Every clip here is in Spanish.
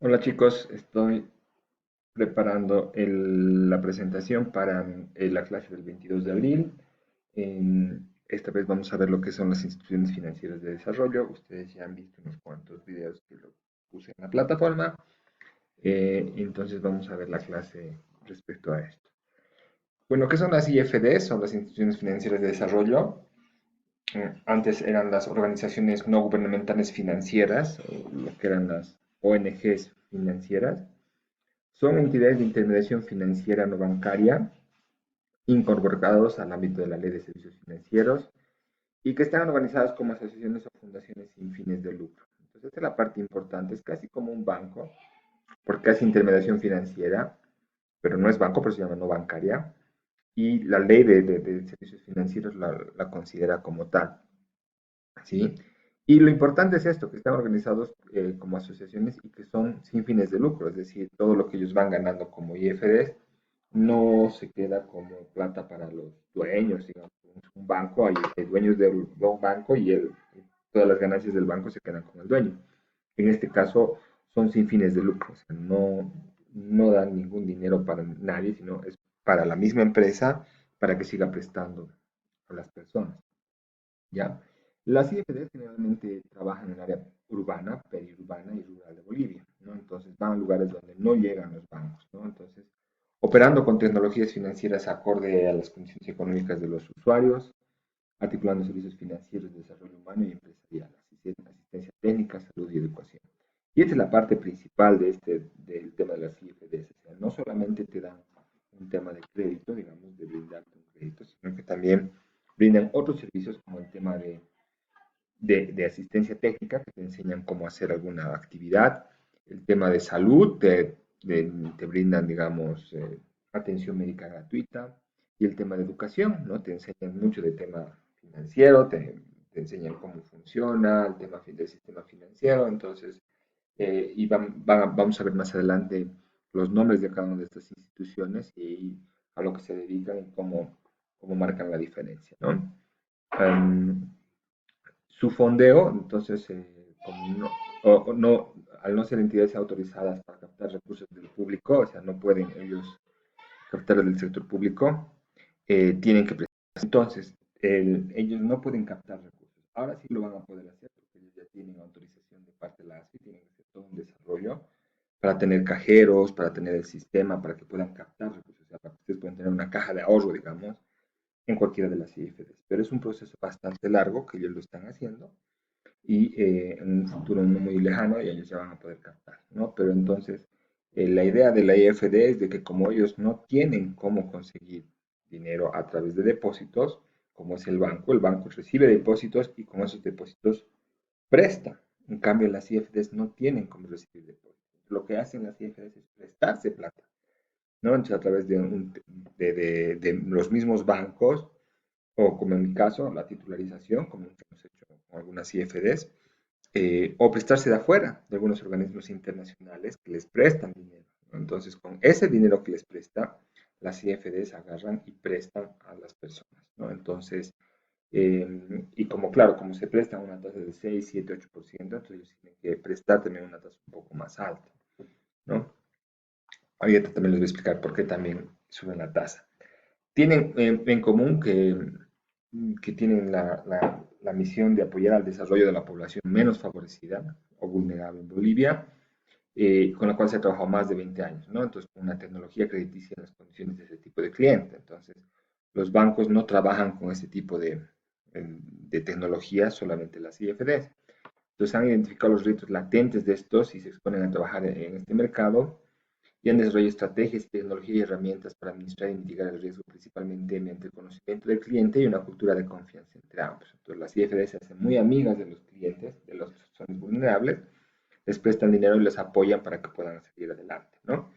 Hola chicos, estoy preparando la presentación para la clase del 22 de abril. Esta vez vamos a ver lo que son las instituciones financieras de desarrollo. Ustedes ya han visto unos cuantos videos que lo puse en la plataforma. Entonces vamos a ver la clase respecto a esto. Bueno, ¿qué son las IFDs? Son las instituciones financieras de desarrollo. Antes eran las organizaciones no gubernamentales financieras, o lo que eran las ONGs financieras. Son entidades de intermediación financiera no bancaria incorporados al ámbito de la Ley de Servicios Financieros y que están organizadas como asociaciones o fundaciones sin fines de lucro. Entonces, esta es la parte importante. Es casi como un banco, porque hace intermediación financiera, pero no es banco, pero se llama no bancaria. Y la Ley de Servicios Financieros la considera como tal. ¿Sí? Y lo importante es esto, que están organizados como asociaciones y que son sin fines de lucro, es decir, todo lo que ellos van ganando como IFDs no se queda como plata para los dueños, digamos, un banco, hay dueños de un banco y todas las ganancias del banco se quedan con el dueño. En este caso son sin fines de lucro, o sea, no dan ningún dinero para nadie, sino es para la misma empresa para que siga prestando a las personas. ¿Ya? Las IFDs generalmente trabajan en el área urbana, periurbana y rural de Bolivia, ¿no? Entonces van a lugares donde no llegan los bancos, ¿no? Entonces, operando con tecnologías financieras acorde a las condiciones económicas de los usuarios, articulando servicios financieros de desarrollo humano y empresarial, asistencia técnica, salud y educación. Y esta es la parte principal del tema de las IFDs, o sea, no solamente te dan un tema de crédito, digamos, de brindarte un crédito, sino que también brindan otros servicios como el tema de asistencia técnica, que te enseñan cómo hacer alguna actividad, el tema de salud, te brindan, digamos, atención médica gratuita, y el tema de educación, ¿no? Te enseñan mucho de tema financiero, te enseñan cómo funciona el tema del sistema financiero, entonces, y vamos a ver más adelante los nombres de cada una de estas instituciones y a lo que se dedican y cómo marcan la diferencia, ¿no? Um, su fondeo, entonces, como al no ser entidades autorizadas para captar recursos del público, o sea, no pueden ellos captar del sector público, tienen que prestar. Entonces, ellos no pueden captar recursos. Ahora sí lo van a poder hacer porque ellos ya tienen autorización de parte de la ASFI, tienen que hacer todo un desarrollo para tener cajeros, para tener el sistema, para que puedan captar recursos, o sea, para que ustedes puedan tener una caja de ahorro, digamos, en cualquiera de las IFDs. Pero es un proceso bastante largo que ellos lo están haciendo y en un futuro no muy lejano ellos ya van a poder captar, ¿no? Pero entonces la idea de la IFD es de que como ellos no tienen cómo conseguir dinero a través de depósitos, como es el banco recibe depósitos y con esos depósitos presta. En cambio, las IFDs no tienen cómo recibir depósitos. Lo que hacen las IFDs es prestarse plata, ¿no? Entonces, a través de los mismos bancos, o como en mi caso, la titularización, como hemos hecho con algunas IFDs, o prestarse de afuera, de algunos organismos internacionales que les prestan dinero, ¿no? Entonces, con ese dinero que les presta, las CFDs agarran y prestan a las personas, ¿no? Entonces, y como claro, como se presta una tasa de 6, 7, 8%, entonces ellos tienen que prestar también una tasa un poco más alta, ¿no? Ahorita también les voy a explicar por qué también suben la tasa. Tienen en común que tienen la misión de apoyar al desarrollo de la población menos favorecida o vulnerable en Bolivia, con la cual se ha trabajado más de 20 años, ¿no? Entonces, con una tecnología crediticia en las condiciones de ese tipo de cliente. Entonces, los bancos no trabajan con ese tipo de tecnología, solamente las IFDs. Entonces, han identificado los retos latentes de estos y se exponen a trabajar en este mercado y han desarrollado estrategias, tecnología y herramientas para administrar y mitigar el riesgo, principalmente mediante el conocimiento del cliente y una cultura de confianza entre ambos. Entonces, las IFD se hacen muy amigas de los clientes, de las personas vulnerables, les prestan dinero y les apoyan para que puedan seguir adelante, ¿no?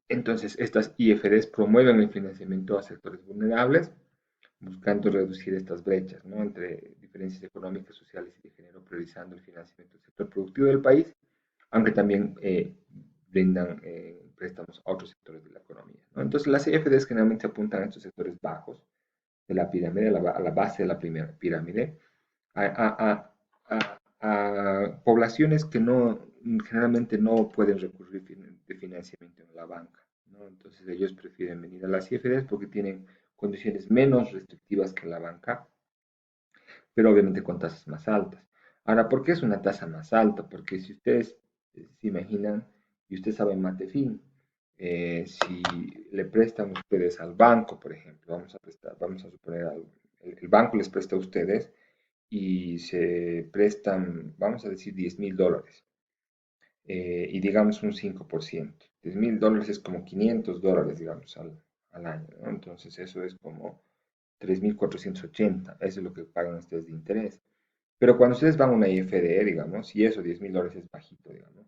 Entonces, estas IFDs promueven el financiamiento a sectores vulnerables, buscando reducir estas brechas, ¿no? Entre diferencias económicas, sociales y de género, priorizando el financiamiento del sector productivo del país, aunque también brindan préstamos a otros sectores de la economía, ¿no? Entonces, las CFDs generalmente apuntan a estos sectores bajos de la pirámide, a la base de la primera pirámide, a poblaciones que generalmente no pueden recurrir de financiamiento en la banca, ¿no? Entonces ellos prefieren venir a las IFDs porque tienen condiciones menos restrictivas que la banca, pero obviamente con tasas más altas. Ahora, ¿por qué es una tasa más alta? Porque si ustedes se imaginan, y ustedes saben Matefin, si le prestan ustedes al banco, por ejemplo, vamos a suponer, el banco les presta a ustedes y se prestan, vamos a decir, $10,000 y digamos un 5%. $10,000 es como $500, digamos, al año, ¿no? Entonces eso es como 3,480. Eso es lo que pagan ustedes de interés. Pero cuando ustedes van a una IFD, digamos, y eso, $10,000 es bajito, digamos,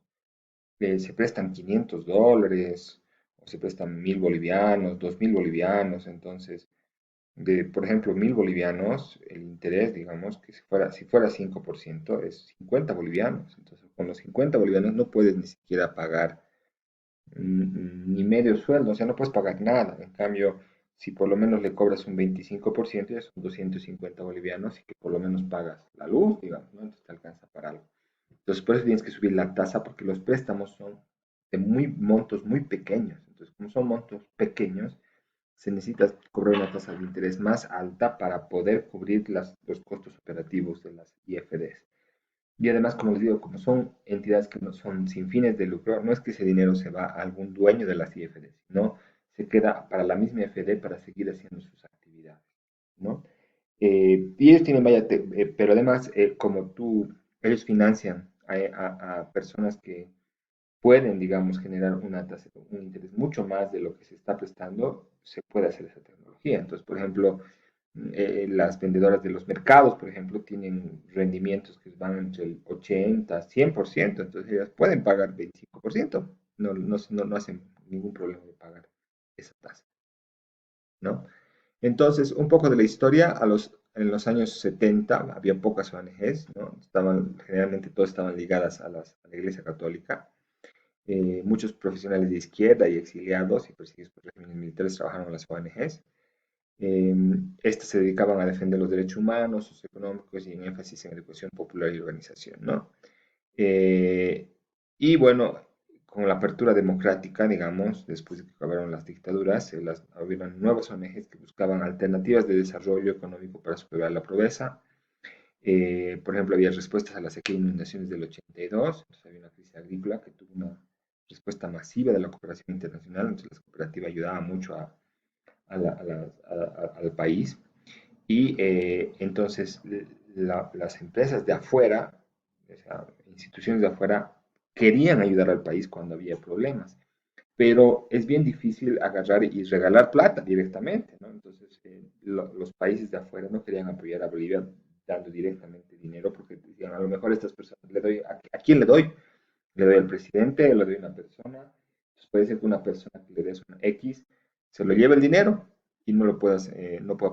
se prestan $500 o se prestan 1.000 bolivianos, 2.000 bolivianos. Entonces, por ejemplo, 1.000 bolivianos, el interés, digamos, que si fuera 5%, es 50 bolivianos. Entonces, con los 50 bolivianos no puedes ni siquiera pagar ni medio sueldo, o sea, no puedes pagar nada. En cambio, si por lo menos le cobras un 25%, ya son 250 bolivianos y que por lo menos pagas la luz, digamos, ¿no? Entonces te alcanza para algo. Entonces, por eso tienes que subir la tasa porque los préstamos son de montos muy pequeños. Entonces, como son montos pequeños, se necesita cobrar una tasa de interés más alta para poder cubrir los costos operativos de las IFDs. Y además, como les digo, como son entidades que no son sin fines de lucro, no es que ese dinero se va a algún dueño de las IFD, sino se queda para la misma IFD para seguir haciendo sus actividades, ¿no? Y ellos tienen, pero además, ellos financian a personas que pueden, digamos, generar una tasa, un interés mucho más de lo que se está prestando, se puede hacer esa tecnología. Entonces, por ejemplo, las vendedoras de los mercados, por ejemplo, tienen rendimientos que van entre el 80, 100%, entonces ellas pueden pagar 25%, no hacen ningún problema de pagar esa tasa, ¿no? Entonces, un poco de la historia, en los años 70 había pocas ONGs, ¿no? Generalmente todas estaban ligadas a la Iglesia Católica. Muchos profesionales de izquierda y exiliados y perseguidos por regímenes militares trabajaron en las ONGs. Estas se dedicaban a defender los derechos humanos, socioeconómicos y en énfasis en educación popular y organización, ¿no? Eh, y bueno, con la apertura democrática, digamos, después de que acabaron las dictaduras, hubieron nuevas ONGs que buscaban alternativas de desarrollo económico para superar la pobreza. Por ejemplo, había respuestas a las sequía e inundaciones del 82, entonces había una crisis agrícola que tuvo una respuesta masiva de la cooperación internacional, entonces la cooperativa ayudaba mucho al país. Y entonces las empresas de afuera, o sea, instituciones de afuera, querían ayudar al país cuando había problemas, pero es bien difícil agarrar y regalar plata directamente, ¿no? Entonces, los países de afuera no querían apoyar a Bolivia dando directamente dinero porque decían, a lo mejor a estas personas, ¿a quién le doy? Le doy al presidente, le doy a una persona. Entonces puede ser que una persona que le des un X se lo lleve el dinero y no pueda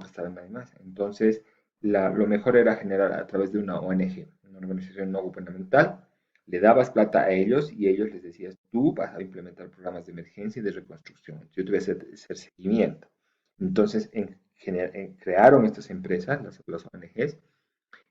prestar a nadie más. Entonces, lo mejor era generar a través de una ONG, una organización no gubernamental. Le dabas plata a ellos y ellos les decías, tú vas a implementar programas de emergencia y de reconstrucción. Yo te voy a hacer seguimiento. Entonces, crearon estas empresas, las ONGs,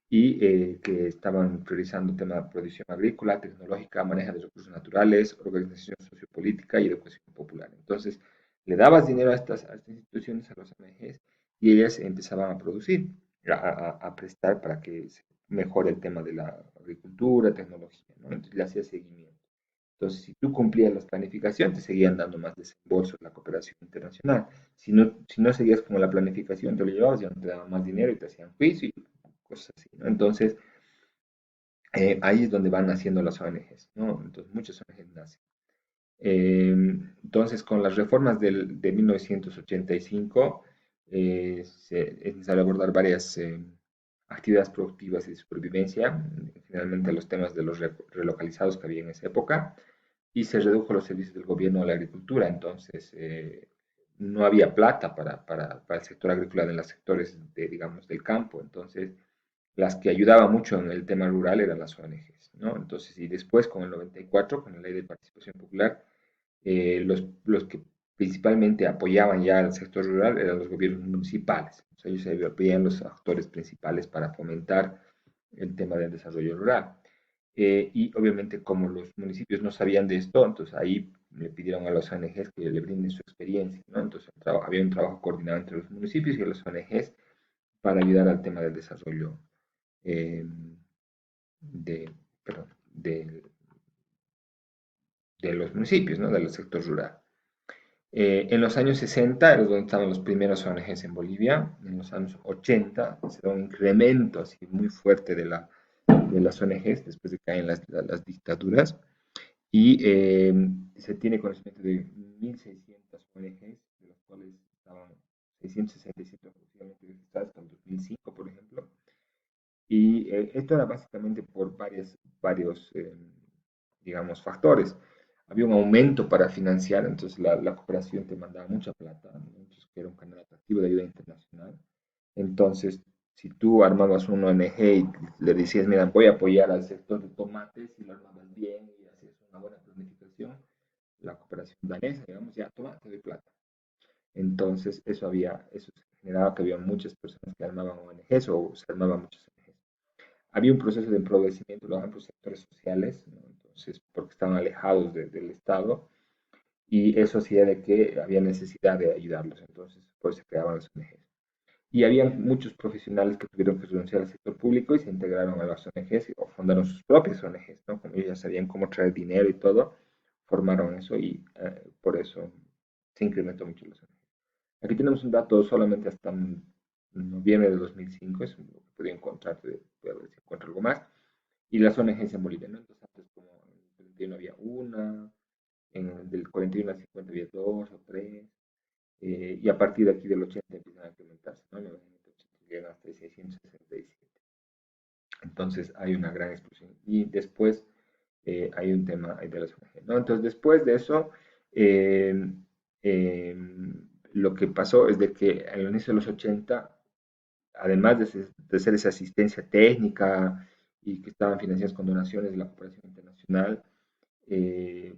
y que estaban priorizando el tema de producción agrícola, tecnológica, manejo de recursos naturales, organización sociopolítica y educación popular. Entonces, le dabas dinero a estas instituciones, a los ONGs, y ellas empezaban a producir, a prestar para que se mejore el tema de la agricultura, tecnología, ¿no? Entonces, le hacía seguimiento. Entonces, si tú cumplías las planificaciones, te seguían dando más desembolsos la cooperación internacional. Si no seguías como la planificación, te lo llevabas, ya no te daban más dinero y te hacían juicio y cosas así, ¿no? Entonces, ahí es donde van naciendo las ONGs, ¿no? Entonces, muchas ONGs nacen. Entonces, con las reformas de 1985, es necesario abordar varias actividades productivas y de supervivencia, finalmente los temas de los relocalizados que había en esa época, y se redujo los servicios del gobierno a la agricultura. Entonces, no había plata para el sector agrícola en los sectores, digamos, del campo. Entonces, las que ayudaban mucho en el tema rural eran las ONGs, ¿no? Entonces, y después con el 94, con la ley de participación popular, los que principalmente apoyaban ya al sector rural eran los gobiernos municipales. O sea, ellos se veían los actores principales para fomentar el tema del desarrollo rural. Y obviamente como los municipios no sabían de esto, entonces ahí le pidieron a las ONGs que le brinden su experiencia, ¿no? Entonces había un trabajo coordinado entre los municipios y las ONGs para ayudar al tema del desarrollo eh, de, perdón, de los municipios, ¿no? Del sector rural. En los años 60 era donde estaban los primeros ONGs en Bolivia. En los años 80 se da un incremento así muy fuerte de las ONGs después de que caen las dictaduras. Y se tiene conocimiento de 1.600 ONGs, de las cuales estaban 667 oficialmente registradas hasta el 2005, por ejemplo. Y esto era básicamente por varios, digamos, factores. Había un aumento para financiar, entonces la cooperación te mandaba mucha plata, ¿no? Entonces que era un canal atractivo de ayuda internacional. Entonces, si tú armabas una ONG y le decías, mira, voy a apoyar al sector de tomates, y lo armabas bien y hacías una buena planificación, la cooperación danesa, digamos, ya, toma, te doy plata. Entonces, eso generaba que había muchas personas que armaban ONGs o se armaban muchas ONGs. Había un proceso de empobrecimiento de los amplios sectores sociales, ¿no? Entonces, porque estaban alejados del Estado, y eso hacía de que había necesidad de ayudarlos, entonces, pues se creaban las ONGs. Y había muchos profesionales que tuvieron que renunciar al sector público y se integraron a las ONGs o fundaron sus propias ONGs, ¿no? Como ellos ya sabían cómo traer dinero y todo, formaron eso y por eso se incrementó mucho las ONGs. Aquí tenemos un dato solamente hasta noviembre de 2005, es lo que podía encontrar, voy a ver si encuentro algo más, y las ONGs en Bolivia, ¿no? Entonces antes como en el 41 había una, en el del 41 al 50 había dos o tres, y a partir de aquí del 80 empiezan a incrementarse, ¿no? En el 80 llegan hasta 667. Entonces hay una gran explosión. Y después hay un tema de las ONG, ¿no? Entonces después de eso, eh, eh, lo que pasó es de que al inicio de los 80, además de hacer esa asistencia técnica y que estaban financiadas con donaciones de la cooperación internacional, eh,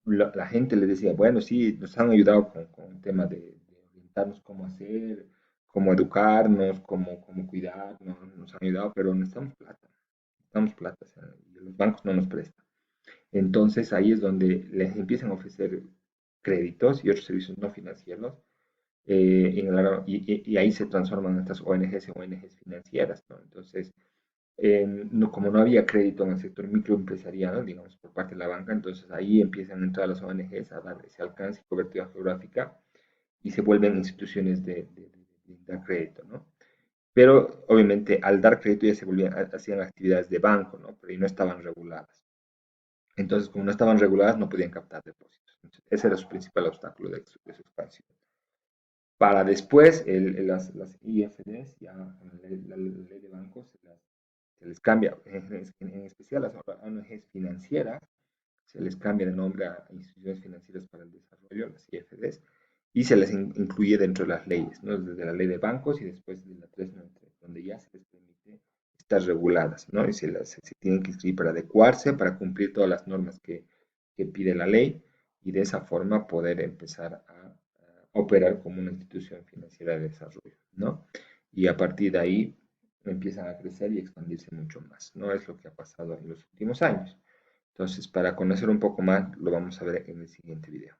la gente les decía, bueno, sí, nos han ayudado con el tema de orientarnos cómo hacer, cómo educarnos, cómo cuidarnos, nos han ayudado, pero necesitamos plata, o sea, y los bancos no nos prestan. Entonces ahí es donde les empiezan a ofrecer créditos y otros servicios no financieros, y ahí se transforman estas ONGs en ONGs financieras, ¿no? Entonces, no, como no había crédito en el sector microempresarial, digamos, por parte de la banca, entonces ahí empiezan a entrar las ONGs a dar ese alcance y cobertura geográfica y se vuelven instituciones de dar crédito, ¿no? Pero obviamente al dar crédito ya se volvían, hacían actividades de banco, ¿no? Pero y no estaban reguladas. Entonces, como no estaban reguladas, no podían captar depósitos. Entonces, ese era su principal obstáculo de su expansión. Para después, las IFDs, ya en la ley de bancos, se les cambia, en especial las ONGs financieras, se les cambia de nombre a instituciones financieras para el desarrollo, las IFDs, y se les incluye dentro de las leyes, ¿no? Desde la ley de bancos y después de la 393, donde ya se les permite estar reguladas, ¿no? Y se tienen que inscribir para adecuarse, para cumplir todas las normas que pide la ley, y de esa forma poder empezar a operar como una institución financiera de desarrollo, ¿no? Y a partir de ahí empiezan a crecer y expandirse mucho más, ¿no? Es lo que ha pasado en los últimos años. Entonces, para conocer un poco más, lo vamos a ver en el siguiente video.